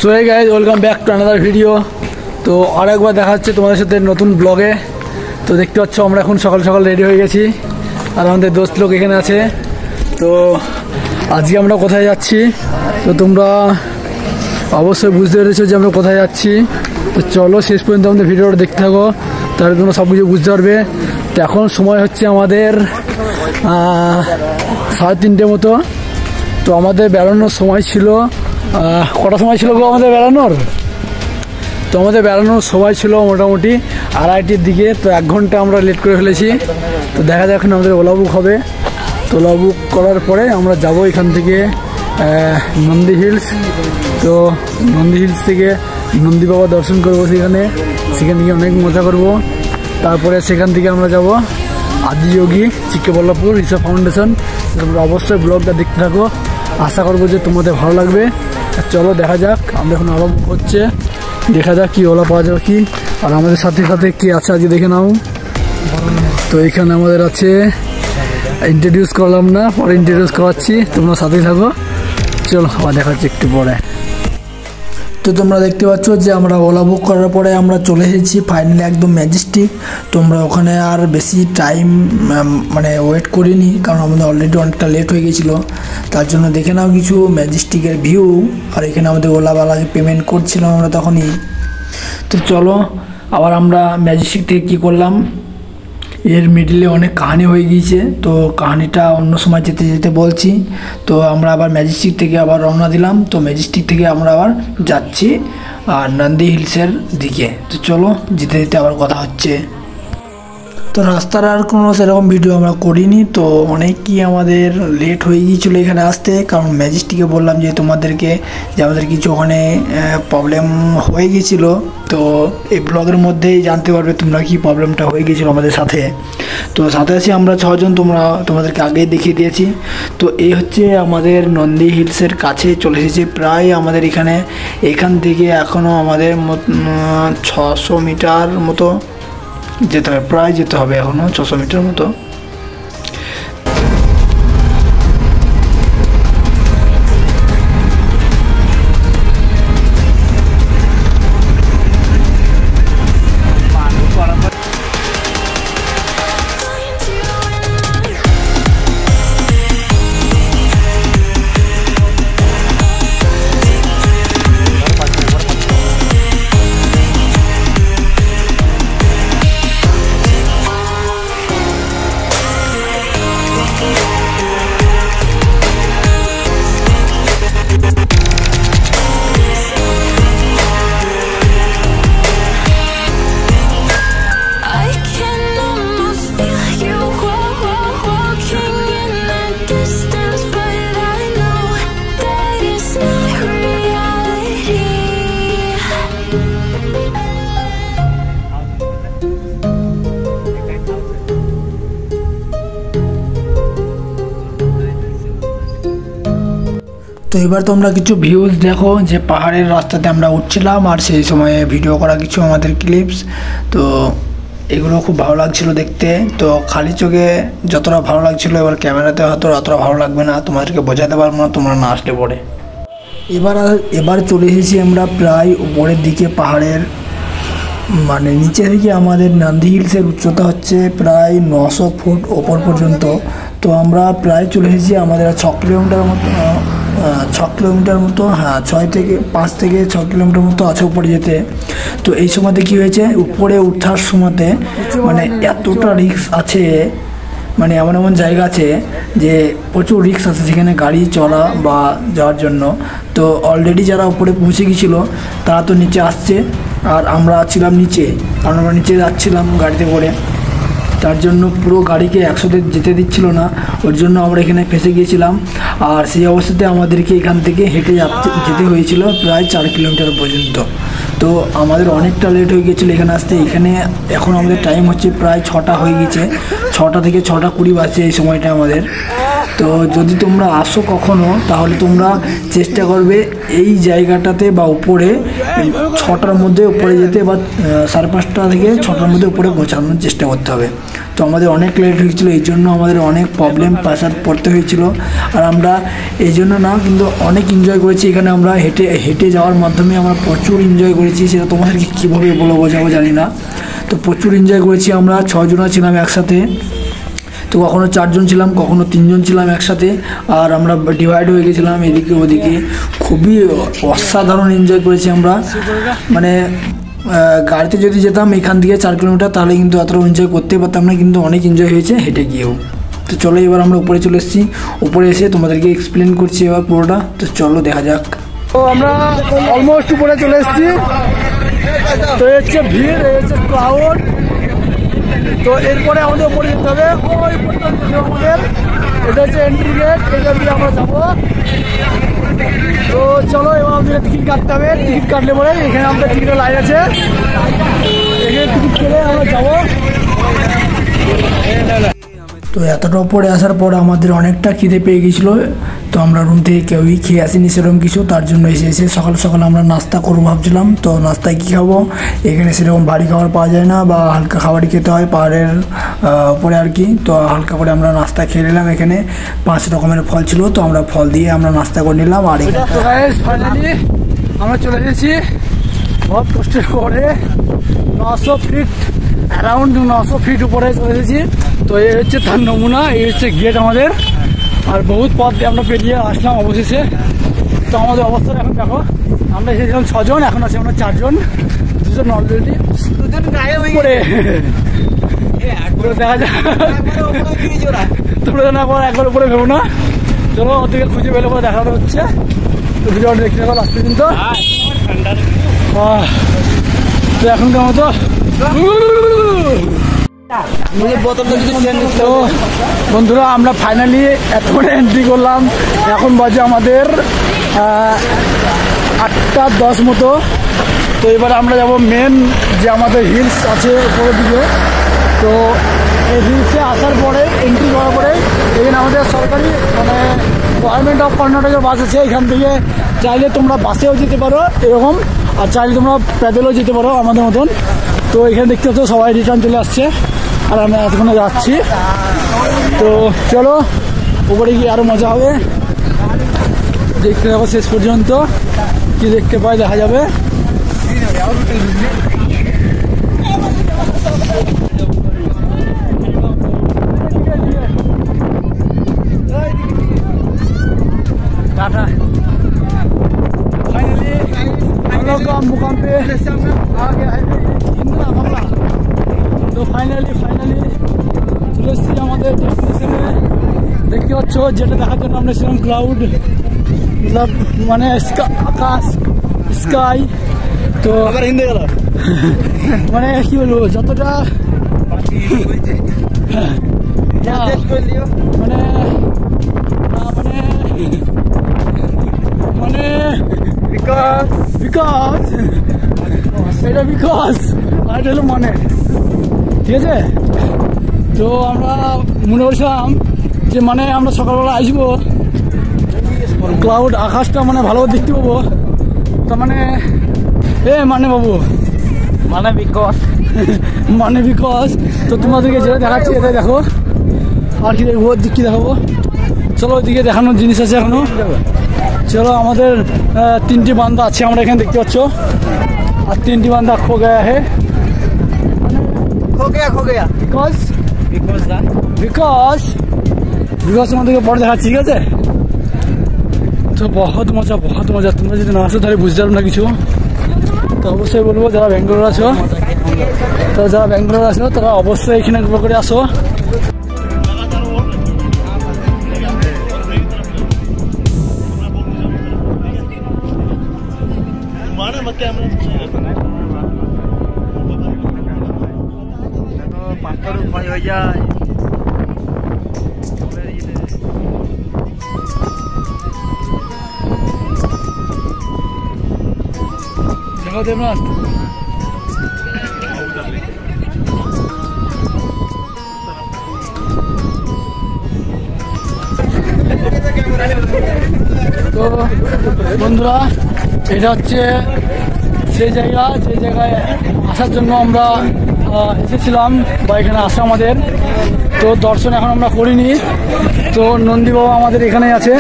So hey guys, welcome back to another video. তো আরেকবার দেখা হচ্ছে তোমাদের সাথে নতুন ব্লগে। তো দেখতে পাচ্ছ আমরা এখন সকাল সকাল রেডি হয়ে গেছি, আর আমাদের দোস্ত লোক এখানে আছে। তো আজকে আমরা কোথায় যাচ্ছি তো তোমরা অবশ্যই বুঝতে পেরেছো যে আমরা কোথায় যাচ্ছি। তো চলো শেষ পর্যন্ত আমাদের ভিডিওটা দেখতে থাকো, তাহলে তোমরা সব কিছু বুঝতে পারবে। তো এখন সময় হচ্ছে আমাদের 3:30 মতো। তো আমাদের বেড়ানোর সময় ছিল কটা সময় ছিল গো আমাদের বেড়ানোর? তো আমাদের বেড়ানোর সময় ছিল মোটামুটি 2:30-র দিকে। তো 1 ঘন্টা আমরা লেট করে ফেলেছি। তো দেখা যাক এখন আমাদের ওলা বুক হবে। তো ওলা বুক করার পরে আমরা যাব এখান থেকে নন্দী হিলস। তো নন্দী হিলস থেকে নন্দী বাবা দর্শন করবো, সেখান থেকে অনেক মজা করব। তারপরে সেখান থেকে আমরা যাব আদিযোগী চিক্কেবল্লভপুর রিসার্চ ফাউন্ডেশন। তোমরা অবশ্যই ব্লগটা দেখতে থাকো, আশা করবো যে তোমাদের ভালো লাগবে। চলো দেখা যাক, আমরা এখন ওলা বুক হচ্ছে, দেখা যাক কি ওলা পাওয়া যাবে কি। আর আমাদের সাথে সাথে কি আছে আজকে দেখে নাও। তো এখানে আমাদের আছে, ইন্ট্রোডিউস করলাম না, পরে ইন্ট্রোডিউস করাচ্ছি, তোমরা সাথেই থাকো। চলো আবার দেখাচ্ছি একটু পরে। তো তোমরা দেখতে পাচ্ছ যে আমরা ওলা বুক করার পরে আমরা চলে এসেছি ফাইনালি একদম ম্যাজেস্টিক। তোমরা ওখানে আর বেশি টাইম ওয়েট করিনি, কারণ আমাদের অলরেডি অনেকটা লেট হয়ে গেছিলো। তার জন্য দেখে নাও কিছু ম্যাজেস্টিকের ভিউ। আর এখানে আমাদের ওলাওয়ালাকে পেমেন্ট করছিলাম আমরা তখনই। তো চলো আবার আমরা ম্যাজেস্টিক থেকে কী করলাম, এর মিডিলে অনেক কাহিনী হয়ে গিয়েছে, তো কাহিনীটা অন্য সময় যেতে যেতে বলছি। তো আমরা আবার ম্যাজেস্টিক থেকে আবার রওনা দিলাম। তো ম্যাজেস্টিক থেকে আমরা আবার যাচ্ছি আর নন্দী হিলসের দিকে। তো চলো যেতে যেতে আবার কথা হচ্ছে। তো রাস্তার আর কোনো সেরকম ভিডিও আমরা করিনি। তো অনেকই আমাদের লেট হয়ে গিয়েছিলো এখানে আসতে, কারণ ম্যাজেস্টিকে বললাম যে তোমাদেরকে যে আমাদের কিছু ওখানে প্রবলেম হয়ে গিয়েছিলো। তো এই ব্লগের মধ্যেই জানতে পারবে তোমরা কি প্রবলেমটা হয়ে গিয়েছিলো আমাদের সাথে। তো সাথে আছি আমরা 6 জন, তোমাদেরকে আগেই দেখিয়ে দিয়েছি। তো এই হচ্ছে আমাদের নন্দী হিলসের কাছে চলে এসেছে প্রায়। আমাদের এখান থেকে এখনও আমাদের 600 মিটার মতো যেতে হবে, প্রায় যেতে হবে এখনও 600 মিটার মতো। তো এবার তোমরা কিছু ভিউজ দেখো, যে পাহাড়ের রাস্তাতে আমরা উঠছিলাম আর সেই সময়ে ভিডিও করা কিছু আমাদের ক্লিপস। তো এগুলো খুব ভালো লাগছিল দেখতে। তো খালি চোখে যতটা ভালো লাগছিল, এবার ক্যামেরাতে হয়তো অতটা ভালো লাগবে না, তোমাদেরকে বোঝাতে পারবো না তোমরা না আসলে পরে। এবার চলে এসেছি আমরা প্রায় উপরের দিকে পাহাড়ের, নিচে থেকে আমাদের নন্দী হিলসের উচ্চতা হচ্ছে প্রায় 900 ফুট ওপর পর্যন্ত। তো আমরা প্রায় চলে এসেছি, আমাদের 6 কিলোমিটার মতো, 6 কিলোমিটার মতো, হ্যাঁ 5 থেকে 6 কিলোমিটার মতো আছে উপরে যেতে। তো এই সময়তে কী হয়েছে, উপরে ওঠার সময়তে এতটা রিস্ক আছে, এমন জায়গা আছে যে প্রচুর রিস্ক আছে সেখানে গাড়ি চলা বা যাওয়ার জন্য। তো অলরেডি যারা উপরে পৌঁছে গিয়েছিলো তারা তো নিচে আসছে, আর আমরা ছিলাম নিচে, কারণ আমরা নিচে যাচ্ছিলাম গাড়িতে করে। তার জন্য পুরো গাড়িকে একসাথে যেতে দিচ্ছিল না, ওর জন্য আমরা এখানে ফেসে গিয়েছিলাম। আর সেই অবস্থাতে আমাদেরকে এখান থেকে হেঁটে যেতে হয়েছিল প্রায় 4 কিলোমিটার পর্যন্ত। তো আমাদের অনেকটা লেট হয়ে গিয়েছিলো এখানে আসতে। এখন আমাদের টাইম হচ্ছে প্রায় 6টা হয়ে গেছে, 6টা থেকে 6টা 20 বাজছে এই সময়টা আমাদের। তো যদি তোমরা আসো কখনো তাহলে তোমরা চেষ্টা করবে এই জায়গাটাতে বা উপরে 6টার মধ্যে উপরে যেতে, বা 5:30 থেকে 6টার মধ্যে উপরে পৌঁছানোর চেষ্টা করতে হবে। তো আমাদের অনেক লেট হয়েছিলো, এই জন্য আমাদের অনেক প্রবলেম প্রেসার পড়তে হয়েছিল। আর আমরা এই জন্য না, কিন্তু অনেক এনজয় করেছি এখানে। আমরা হেঁটে হেঁটে যাওয়ার মাধ্যমে আমরা প্রচুর এনজয় করেছি, সেটা তোমাদেরকে কীভাবে বোঝাবো জানি না। তো প্রচুর এনজয় করেছি আমরা, 6 জন ছিলাম একসাথে। তো কখনো 4 জন ছিলাম, কখনো 3 জন ছিলাম একসাথে, আর আমরা ডিভাইড হয়ে গেছিলাম এদিকে ওদিকে। খুবই অসাধারণ এনজয় করেছি আমরা। মানে গাড়িতে যদি যেতাম এখান থেকে 4 কিলোমিটার তাহলে কিন্তু অতটা এনজয় করতে পারতাম না, কিন্তু অনেক এনজয় হয়েছে হেঁটে গিয়েও। তো চলো এবার আমরা উপরে চলে এসেছি, উপরে এসে তোমাদেরকে এক্সপ্লেন করছি এবার পুরোটা। তো চলো দেখা যাক। তো আমরা অলমোস্ট উপরে চলে এসেছি। তো এই হচ্ছে ভিড়, এই হচ্ছে ক্রাউড। তো এরপরে আমাদের উপরে যেতে হবে, ওই আমাদের এটা হচ্ছে এন্ট্রি গেট, এটা দিয়ে আমরা যাবো। তো চলো এবার আমাদের টিকিট কাটতে হবে। টিকিট কাটলে পরে এখানে আমাদের টিকিটের লাইন আছে, এখানে টিকিট কেটে আমরা যাবো। তো এতটা পরে আসার পর আমাদের অনেকটা খিদে পেয়ে গেছিলো। তো আমরা রুম থেকে কেউই খেয়ে আসিনি সেরকম কিছু, তার জন্য এসে সকাল সকাল আমরা নাস্তা করবো ভাবছিলাম। তো নাস্তায় কী খাবো, এখানে সেরকম ভারী খাবার পাওয়া যায় না, বা হালকা খাবারই খেতে হয় পাহাড়ের উপরে আর কি। তো হালকা করে আমরা নাস্তা খেয়ে নিলাম। এখানে 5 রকমের ফল ছিল, তো আমরা ফল দিয়ে আমরা নাস্তা করে নিলাম। আর ফাইনালি আমরা চলে এসেছি বহুত কষ্টের পরে 900 ফিট, অ্যারাউন্ড 900 ফিট উপরে চলে এসেছি। তো এই হচ্ছে তার নমুনা, এই হচ্ছে গেট আমাদের। আর বহুত পথ দিয়ে আমরা পেরিয়ে আসলাম অবশেষে। তো আমাদের অবস্থাটা এখন দেখো, আমরা এসেছিলাম 6 জন, এখন আছে আমরা 4 জন, 2 জন অলরেডি উপরে। দেখা যাক, তোমরা যেন একবার উপরে ভেবো না। চলো ওদিকে খুঁজে পেলে পরে দেখানো হচ্ছে। তো ভিডিওটা দেখতে থাকো লাস্ট পর্যন্ত। তো এখনকার মতো তো বন্ধুরা আমরা ফাইনালি এতক্ষণে এন্ট্রি করলাম। এখন বাজে আমাদের 8:10 মতো। তো এবার আমরা যাব মেন যে আমাদের হিলস আছে উপরের দিকে। তো এই হিলসে আসার পরে এন্ট্রি করার পরে এখানে আমাদের সরকারি মানে গভর্নমেন্ট অফ কর্ণাটকের বাস আছে। এখান থেকে চাইলে তোমরা বাসেও যেতে পারো এরকম, আর চাইলে তোমরা প্যাডেলও যেতে পারো আমাদের মতন। তো এখানে দেখতে পাচ্ছ সবাই রিটার্ন চলে আসছে, আর আমরা এতক্ষণে যাচ্ছি। তো চলো উপরে গিয়ে আরও মজা হবে, দেখতে থাকো শেষ পর্যন্ত। কি দেখতে পাই দেখা যাবে। टाटा फाइनली हम लोग का मुकाम पे आ गया है हिंदना बांग्ला। तो फाइनली চলে এসেছি আমাদের ডেস্টিনেশনে। দেখতে পাচ্ছ যেটা দেখার জন্য আমরা ছিলাম ক্লাউড, মানে আকাশ, স্কাই। তো মানে কি বলবো, যতটা মানে মানে বিকাশ এটা বিকাশ আর এটা হলো মানে, ঠিক আছে। তো আমরা মনে করছিলাম যে মানে আমরা সকালবেলা আসবো, ক্লাউড আকাশটা মানে ভালো দেখতে পাবো। তার মানে মানে বাবু মানে বিকজ তো তোমাদেরকে যেটা দেখাচ্ছি এটাই দেখো। আর কি দেখবো, দিক কি দেখাবো, চলো ওইদিকে দেখানোর জিনিস আছে এখনো। চলো আমাদের 3টি বান্দা আছে আমরা এখানে দেখতে পাচ্ছ, আর 3টি বান্দা খো গয়া হে, বিকজ তোমাদেরকে পরে দেখাচ্ছি, ঠিক আছে। তো বহুত মজা তোমরা যদি না আসো তাহলে বুঝতে পারো না কিছু। তো অবশ্যই বলবো যারা ব্যাঙ্গালোর আছো, তারা অবশ্যই এখানে করে আসো। দেবনাথ তো বন্ধুরা, এটা হচ্ছে সেই জায়গা যে জায়গায় আসার জন্য আমরা এসেছিলাম বা এখানে আসা আমাদের। তো দর্শন এখন আমরা করিনি। তো নন্দী বাবা আমাদের এখানেই আছে।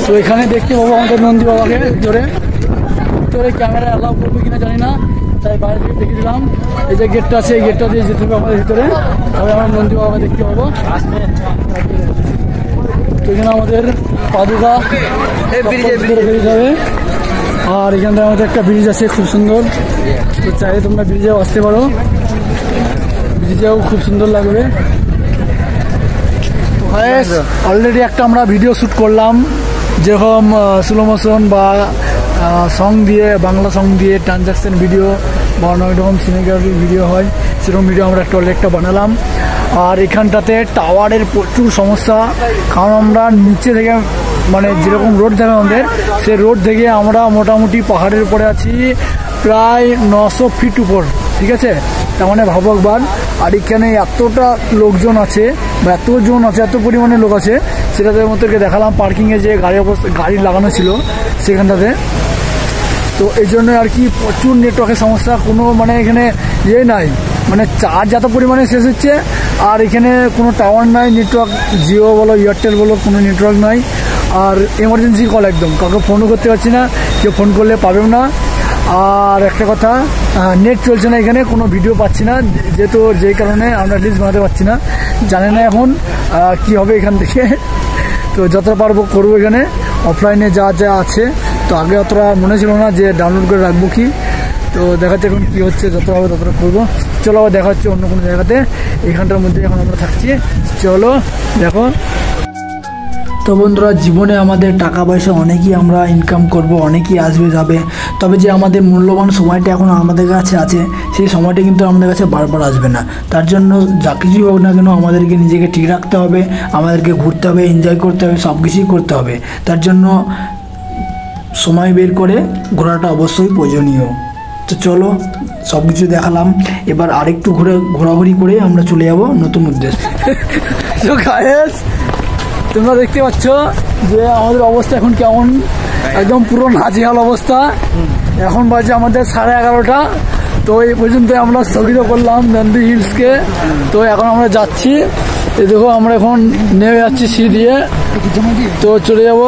তো এখানে দেখতে পাবো আমাদের নন্দী বাবাকে ভিতরে। ক্যামেরা অ্যালাউ করবে কিনা জানি না, তাই বাইরে থেকে দেখে দিলাম। এই যে গেটটা আছে, এই গেটটা দিয়ে যেতে হবে আমাদের ভিতরে, তবে আমরা নন্দী বাবাকে দেখতে পাবো। তো এখানে আমাদের পাদুকা বেরিয়ে যাবে। আর এখানটা আমাদের একটা ব্রিজ আছে খুব সুন্দর। তো চাইলে তোমরা ব্রিজেও আসতে পারো, ব্রিজেও খুব সুন্দর লাগবে। অলরেডি একটা আমরা ভিডিও শ্যুট করলাম, যেরকম স্লো মোশন বা সং দিয়ে, বাংলা সং দিয়ে ট্রানজাকশন ভিডিও বা অনেক রকম সিনেমাগ্রাফি ভিডিও হয়, সেরকম ভিডিও আমরা একটা বানালাম। আর এখানটাতে টাওয়ারের প্রচুর সমস্যা, কারণ আমরা নিচে থেকে মানে যেরকম রোড থাকে আমাদের, সেই রোড থেকে আমরা মোটামুটি পাহাড়ের উপরে আছি প্রায় 900 ফিট উপর, ঠিক আছে? তার মানে ভাবো একবার। আর এখানে এতটা লোকজন আছে বা এত পরিমাণে লোক আছে, সেটাতে মধ্যে দেখালাম পার্কিংয়ে যে গাড়ি লাগানো ছিল সেখানটাতে। তো এই জন্য আর কি প্রচুর নেটওয়ার্কের সমস্যা, কোনো মানে এখানে ইয়ে নাই, মানে চার্জ এত পরিমাণে শেষ হচ্ছে। আর এখানে কোনো টাওয়ার নাই, নেটওয়ার্ক জিও বলো এয়ারটেল বলো কোনো নেটওয়ার্ক নাই। আর এমার্জেন্সি কল একদম, কাউকে ফোনও করতে পারছি না, কেউ ফোন করলে পাবেও না। আর একটা কথা, নেট চলছে না এখানে, কোনো ভিডিও পাচ্ছি না, যেহেতু যেই কারণে আমরা রিলস বানাতে পারছি না। জানি না এখন কি হবে এখান থেকে। তো যতটা পারবো করবো এখানে, অফলাইনে যা আছে। তো আগে অতটা মনে ছিল না যে ডাউনলোড করে রাখবো কি। তো দেখাচ্ছে এখন কী হচ্ছে, যতটা হবে ততটা করবো। চলো আবার দেখা হচ্ছে অন্য কোনো জায়গাতে। এখানটার মধ্যে এখন আমরা থাকছি, চলো দেখো। তো বন্ধুরা, জীবনে আমাদের টাকা পয়সা অনেকই আমরা ইনকাম করব, অনেকই আসবে যাবে, তবে যে আমাদের মূল্যবান সময়টা এখন আমাদের কাছে আছে, সেই সময়টা কিন্তু আমাদের কাছে বারবার আসবে না। তার জন্য যা কিছুই হোক না কেন আমাদেরকে নিজেকে ঠিক রাখতে হবে, আমাদেরকে ঘুরতে হবে, এনজয় করতে হবে, সব কিছুই করতে হবে। তার জন্য সময় বের করে ঘোরাটা অবশ্যই প্রয়োজনীয়। তো চলো, সব কিছু দেখালাম, এবার আরেকটু ঘোরাঘুরি করে আমরা চলে যাব নতুন উদ্দেশ্যে। তো গাইস, তোমরা দেখতে পাচ্ছ যে আমাদের অবস্থা এখন কেমন, একদম পুরো নাজেহাল অবস্থা। এখন বাজে আমাদের 11:30। তো এই পর্যন্ত আমরা স্থগিত করলাম নন্দী হিলসকে। তো এখন আমরা যাচ্ছি, এই দেখো আমরা এখন নেমে যাচ্ছি সিঁড়ি দিয়ে, তো চলে যাব।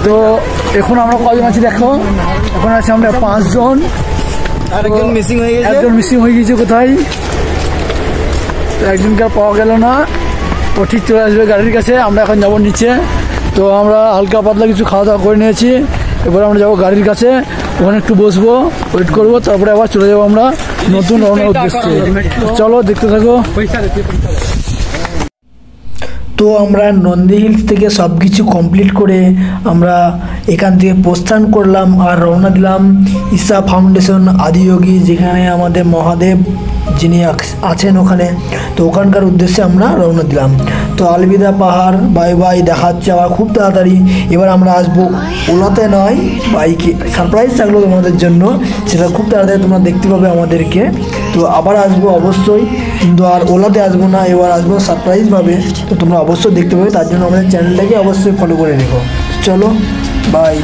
তো এখন আমরা কজন আছি দেখো, এখন আছি আমরা 5 জন। একজন মিসিং হয়ে গেছে কোথায়, একজনকে আর পাওয়া গেল না। ও ঠিক চলে আসবে গাড়ির কাছে। আমরা এখন যাবো নিচে। তো আমরা হালকা পাতলা কিছু খাওয়া দাওয়া করে নিয়েছি, এবারে আমরা যাবো গাড়ির কাছে, ওখানে একটু বসবো, ওয়েট করবো, তারপরে আবার চলে যাবো আমরা নতুন রওনার উদ্দেশ্যে। চলো দেখতে থাকো। তো আমরা নন্দী হিলস থেকে সব কিছু কমপ্লিট করে আমরা এখান থেকে প্রস্থান করলাম আর রওনা দিলাম ঈশা ফাউন্ডেশন আদিযোগী, যেখানে আমাদের মহাদেব যিনি আছেন ওখানে। তো ওখানকার উদ্দেশ্যে আমরা রওনা দিলাম। তো আলবিদা পাহাড়, বাই বাই, দেখা হচ্ছে আবার খুব তাড়াতাড়ি। এবার আমরা আসবো ওলাতে নয় বাইকে, সারপ্রাইজ থাকলো তোমাদের জন্য, সেটা খুব তাড়াতাড়ি তোমরা দেখতে পাবে আমাদেরকে। তো আবার আসবো অবশ্যই, কিন্তু আর ওলাতে আসবো না, এবার আসবো সারপ্রাইজভাবে। তো তোমরা অবশ্যই দেখতে পাবে, তার জন্য আমাদের চ্যানেলটাকে অবশ্যই ফলো করে রেখো। চলো বাই।